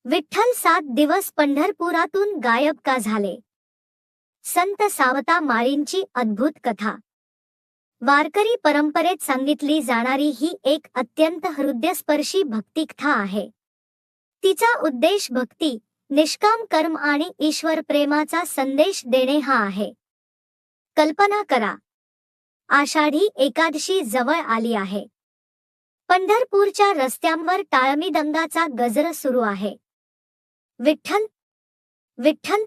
विठ्ठल 7 दिवस पंढरपुरातून गायब का झाले? संत सावता माळींची अद्भुत कथा. वारकरी परंपरेत सांगितली जाणारी ही एक अत्यंत हृदयस्पर्शी भक्तिकथा आहे. तिचा उद्देश भक्ती, निष्काम कर्म आणि ईश्वर प्रेमाचा संदेश देणे हा आहे. कल्पना करा, आषाढी एकादशी जवळ आली आहे. पंढरपूरच्या रस्त्यांवर टाळमृदंगाचा गजर सुरू आहे. विठ्ठल विठ्ठल,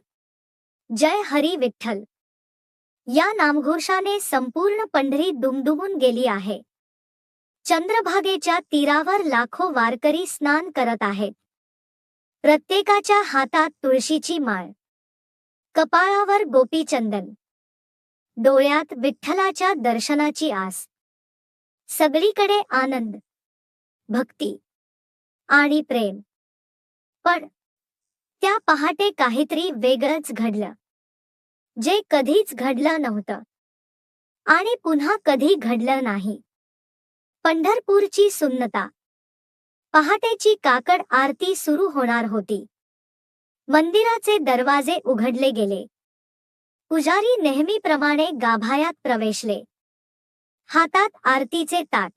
जय हरी विठ्ठल या नामघोषाने संपूर्ण पंढरी दुमदुमून गेली आहे. चंद्रभागेच्या तीरावर लाखो वारकरी स्नान करत आहेत. प्रत्येकाच्या हातात तुळशीची माळ, कपाळावर गोपीचंदन, डोळ्यात विठ्ठलाच्या दर्शनाची आस. सगळीकडे आनंद, भक्ती आणि प्रेम. पण त्या पहाटे काहीतरी वेगळंच घडलं, जे कधीच घडलं नव्हतं आणि पुन्हा कधी घडलं नाही. पंढरपूरची सुन्नता. पहाटेची काकड आरती सुरू होणार होती. मंदिराचे दरवाजे उघडले गेले. पुजारी नेहमीप्रमाणे गाभायात प्रवेशले. हातात आरतीचे ताट,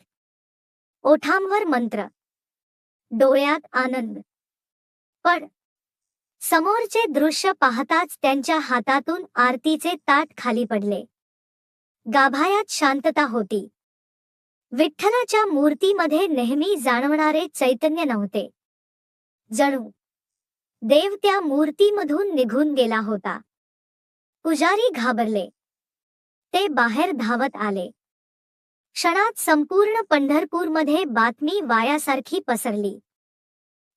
ओठांवर मंत्र, डोळ्यात आनंद. पण समोरचे दृश्य पाहताच त्यांच्या हातातून आरतीचे ताट खाली पडले. गाभायात शांतता होती. विठ्ठलाच्या मूर्तीमध्ये नेहमी जाणवणारे चैतन्य नव्हते. जणू देव त्या मूर्तीमधून निघून गेला होता. पुजारी घाबरले. ते बाहेर धावत आले. क्षणात संपूर्ण पंढरपूरमध्ये बातमी वायासारखी पसरली.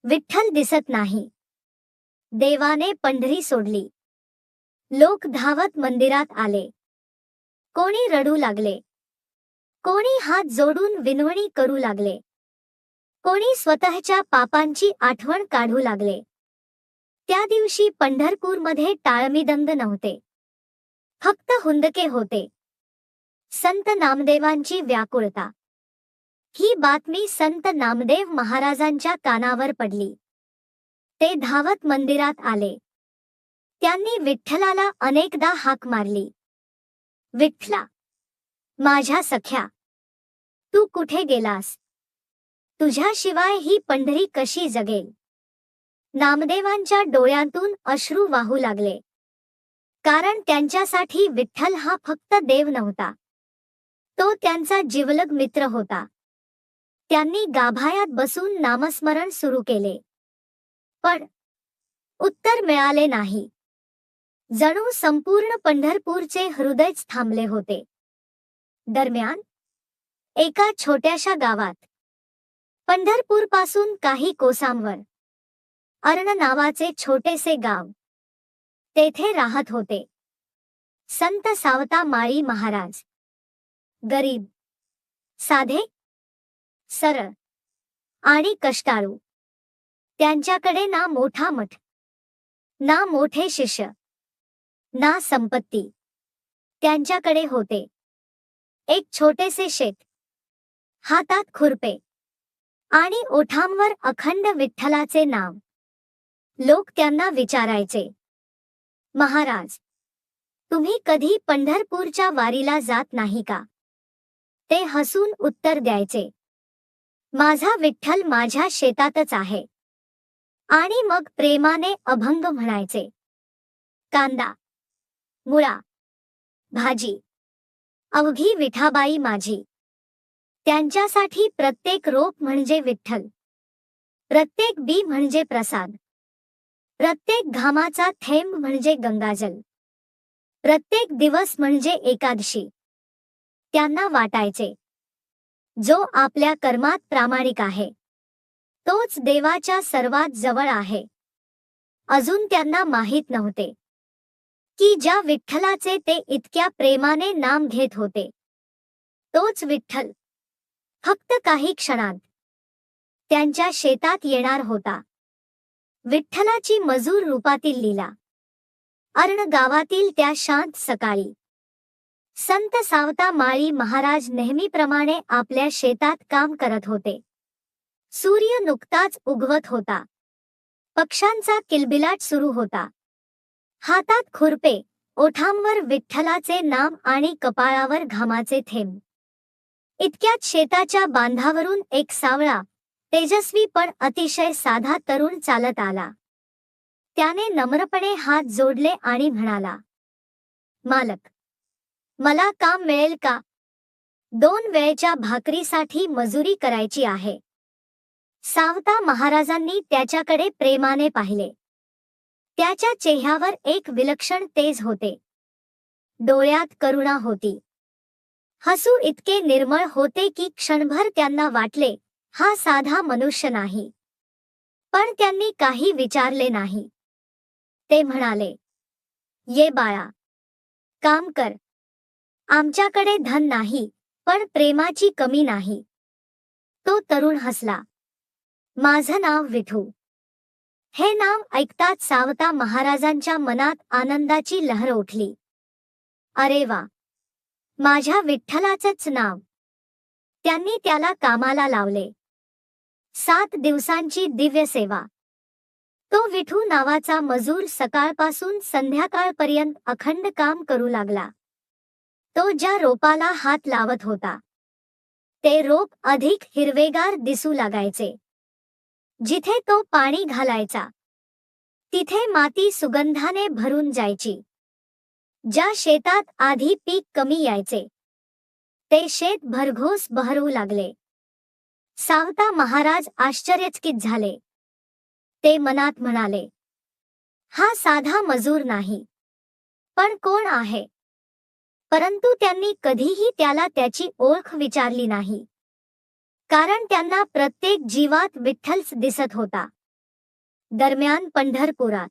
विठ्ठल दिसत नाही. देवाने पंढरी सोडली. लोक धावत मंदिरात आले. कोणी रडू लागले, कोणी हात जोडून विनवणी करू लागले, कोणी स्वतःच्या पापांची आठवण काढू लागले. त्या दिवशी पंढरपूरमध्ये टाळमृदंग नव्हते, फक्त हुंदके होते. संत नामदेवांची व्याकुळता. ही बातमी संत नामदेव महाराजांच्या कानावर पडली. ते धावत मंदिरात आले. त्यांनी विठ्ठलाला अनेकदा हाक मारली. विठ्ठला, माझ्या सख्या, तू कुठे गेलास? तुझ्याशिवाय ही पंढरी कशी जगेल? नामदेवांच्या डोळ्यांतून अश्रू वाहू लागले. कारण त्यांच्यासाठी विठ्ठल हा फक्त देव नव्हता, तो त्यांचा जिवलग मित्र होता. त्यांनी गाभायात बसून नामस्मरण सुरू केले. पण उत्तर मिळाले नाही. जणू संपूर्ण पंढरपूरचे हृदयच थांबले होते. दरम्यान एका छोट्याशा गावात, पंढरपूरपासून काही कोसांवर, अर्ण नावाचे छोटेसे गाव, तेथे राहत होते संत सावता माळी महाराज. गरीब, साधे, सरळ आणि कष्टाळू. त्यांच्याकडे ना मोठा मठ, ना मोठे शिष्य, ना संपत्ती. त्यांच्याकडे होते एक छोटेसे शेत, हातात खुरपे आणि ओठांवर अखंड विठ्ठलाचे नाव. लोक त्यांना विचारायचे, महाराज, तुम्ही कधी पंढरपूरच्या वारीला जात नाही का? ते हसून उत्तर द्यायचे, माझा विठ्ठल माझ्या शेतातच आहे. आणि मग प्रेमाने अभंग म्हणायचे, कांदा, मुळा, भाजी, अवघी विठाबाई माझी. त्यांच्यासाठी प्रत्येक रोप म्हणजे विठ्ठल, प्रत्येक बी म्हणजे प्रसाद, प्रत्येक घामाचा थेंब म्हणजे गंगाजल, प्रत्येक दिवस म्हणजे एकादशी. त्यांना वाटायचे, जो आपल्या कर्मात प्रामाणिक आहे, तोच देवाच्या सर्वात जवळ आहे. अजून त्यांना माहीत नव्हते की ज्या विठ्ठलाचे ते इतक्या प्रेमाने नाम घेत होते, तोच विठ्ठल फक्त काही क्षणात त्यांच्या शेतात येणार होता. विठ्ठलाची मजूर रूपातील लीला. अर्ण गावातील त्या शांत सकाळी संत सावता माळी महाराज नेहमीप्रमाणे आपल्या शेतात काम करत होते. सूर्य नुकताच उगवत होता. पक्ष्यांचा किलबिलाट सुरू होता. हातात खुरपे, ओठांवर विठ्ठलाचे नाम आणि कपाळावर घामाचे थेंब. इतक्यात शेताच्या बांधावरून एक सावळा, तेजस्वी पण अतिशय साधा तरुण चालत आला. त्याने नम्रपणे हात जोडले आणि म्हणाला, मालक, मला काम मिळेल का? 2 वेळच्या भाकरीसाठी मजुरी करायची आहे. सावता महाराजांनी त्याच्याकडे प्रेमाने पाहिले. त्याच्या चेहऱ्यावर एक विलक्षण तेज होते. डोळ्यात करुणा होती. हसू इतके निर्मळ होते की क्षणभर त्यांना वाटले, हा साधा मनुष्य नाही. पण त्यांनी काही विचारले नाही. ते म्हणाले, ये बाळा, काम कर. आमच्याकडे धन नाही, पण प्रेमाची कमी नाही. तो तरुण हसला. माझं नाव विठू. हे नाव ऐकताच सावता महाराजांच्या मनात आनंदाची लहर उठली. अरे वा, माझ्या विठ्ठलाचंच नाव. त्यांनी त्याला कामाला लावले. 7 दिवसांची दिव्य सेवा. तो विठू नावाचा मजूर सकाळपासून संध्याकाळपर्यंत अखंड काम करू लागला. तो ज्या रोपाला हात लावत होता, ते रोप अधिक हिरवेगार दिसू लागायचे. जिथे तो पाणी घालायचा, तिथे माती सुगंधाने भरून जायची. ज्या शेतात आधी पीक कमी यायचे, ते शेत भरघोस बहरू लागले. सावता महाराज आश्चर्यचकित झाले. ते मनात म्हणाले, हा साधा मजूर नाही, पण कोण आहे? परंतु त्यांनी कधीही त्याला त्याची ओळख विचारली नाही, कारण त्यांना प्रत्येक जीवात विठ्ठलच दिसत होता. दरम्यान पंढरपुरात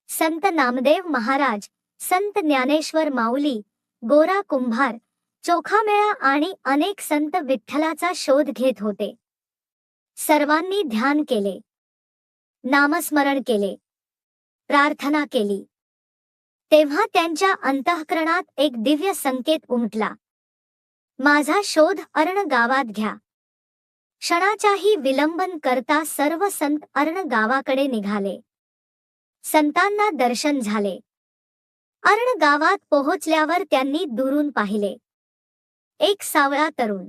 संत नामदेव महाराज, संत ज्ञानेश्वर माऊली, गोरा कुंभार, चोखामेळा आणि अनेक संत विठ्ठलाचा शोध घेत होते. सर्वांनी ध्यान केले, नामस्मरण केले, प्रार्थना केली. तेव्हा त्यांच्या अंतःकरणात एक दिव्य संकेत उमटला. माझा शोध अर्ण गावात घ्या. क्षणाचाही विलंबन करता सर्व संत अर्ण गावाकडे निघाले. संतांना दर्शन झाले. अर्ण गावात पोहोचल्यावर त्यांनी दुरून पाहिले. एक सावळा तरुण,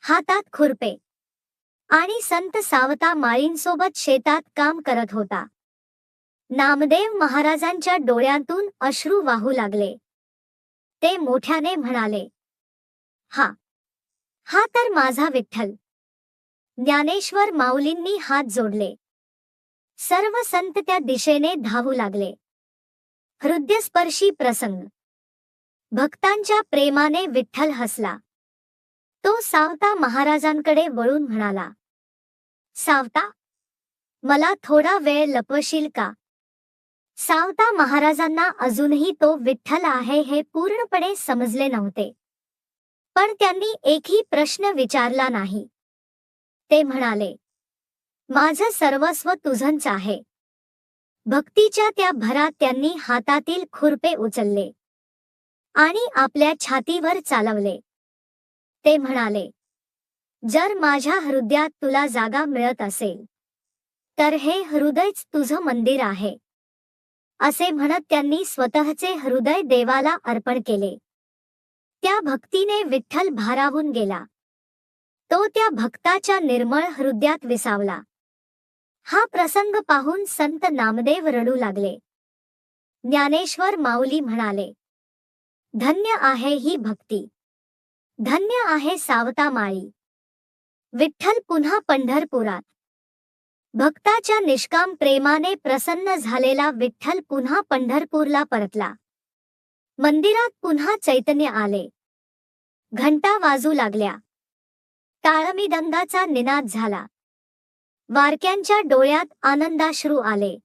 हातात खुरपे आणि संत सावता माळींसोबत शेतात काम करत होता. नामदेव महाराजांच्या डोळ्यांतून अश्रू वाहू लागले. ते मोठ्याने म्हणाले, हा तर माझा विठ्ठल. ज्ञानेश्वर माऊलींनी हात जोडले. सर्व संत त्या दिशेने धावू लागले. हृदयस्पर्शी प्रसंग. भक्तांच्या प्रेमाने विठ्ठल हसला. तो सावता महाराजांकडे वळून म्हणाला, सावता, मला थोडा वेळ लपवशील का? सावता महाराजांना अजूनही तो विठ्ठल आहे हे पूर्णपणे समजले नव्हते. पण त्यांनी एकही प्रश्न विचारला नाही. ते म्हणाले, माझं सर्वस्व तुझंच आहे. भक्तीच्या त्या भरात त्यांनी हातातील खुरपे उचलले आणि आपल्या छातीवर चालवले. ते म्हणाले, जर माझ्या हृदयात तुला जागा मिळत असेल, तर हे हृदयच तुझं मंदिर आहे. असे म्हणत त्यांनी स्वतःचे हृदय देवाला अर्पण केले. त्या भक्तीने विठ्ठल भारावून गेला. तो त्या भक्ताच्या निर्मळ हृदयात विसावला. हा प्रसंग पाहून संत नामदेव रडू लागले. ज्ञानेश्वर माऊली म्हणाले, धन्य आहे ही भक्ती. धन्य आहे सावता माळी. विठ्ठल पुन्हा पंढरपुरात. भक्ताच्या निष्काम प्रेमाने प्रसन्न झालेला विठ्ठल पुन्हा पंढरपूरला परतला. मंदिरात पुन्हा चैतन्य आले. घंटा वाजू लागल्या. टाळमृदंगाचा निनाद झाला. वारक्यांच्या डोळ्यात आनंदाश्रू आले.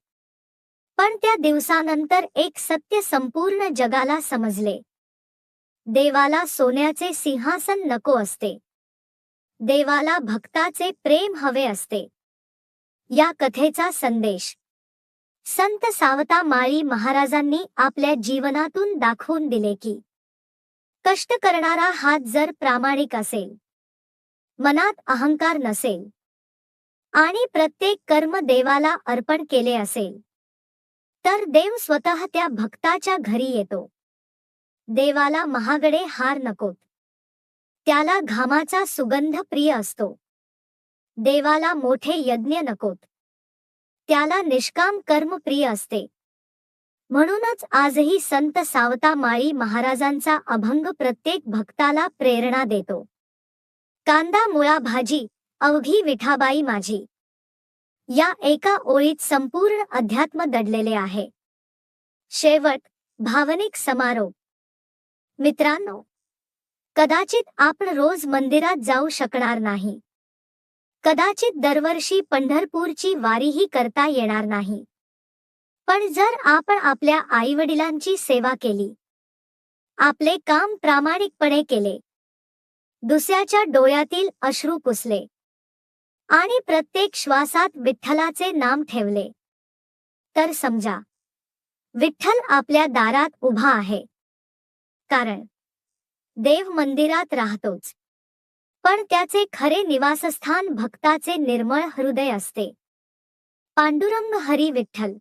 पण त्या दिवसानंतर एक सत्य संपूर्ण जगाला समजले. देवाला सोन्याचे सिंहासन नको असते. देवाला भक्ताचे प्रेम हवे असते. या कथेचा संदेश संत सावता माळी महाराजांनी आपल्या जीवनातून दाखवून दिले की कष्ट करणारा हात जर प्रामाणिक असेल, मनात अहंकार नसेल आणि प्रत्येक कर्म देवाला अर्पण केले असेल तर देव स्वतः त्या भक्ताच्या घरी येतो. देवाला महागडे हार नकोत. त्याला घामाचा सुगंध प्रिय असतो. देवाला मोठे यज्ञ नकोत. त्याला निष्काम कर्म प्रिय असते. म्हणूनच आजही संत सावता माळी महाराजांचा अभंग प्रत्येक भक्ताला प्रेरणा देतो. कांदा मुळा भाजी अवघी विठाबाई माझी. या एका ओळीत संपूर्ण अध्यात्म दडलेले आहे. शेवट भावनिक समारोप. मित्रांनो, कदाचित आपण रोज मंदिरात जाऊ शकणार नाही. कदाचित दरवर्षी पंढरपूरची वारीही करता येणार नाही. पण जर आपण आपल्या आईवडिलांची सेवा केली, आपले काम प्रामाणिकपणे केले, दुसऱ्याच्या डोळ्यातील अश्रू पुसले आणि प्रत्येक श्वासात विठ्ठलाचे नाम ठेवले, तर समजा विठ्ठल आपल्या दारात उभा आहे. कारण देव मंदिरात राहतोच, पण त्याचे खरे निवासस्थान भक्ताचे निर्मळ हृदय असते. पांडुरंग हरी विठ्ठल.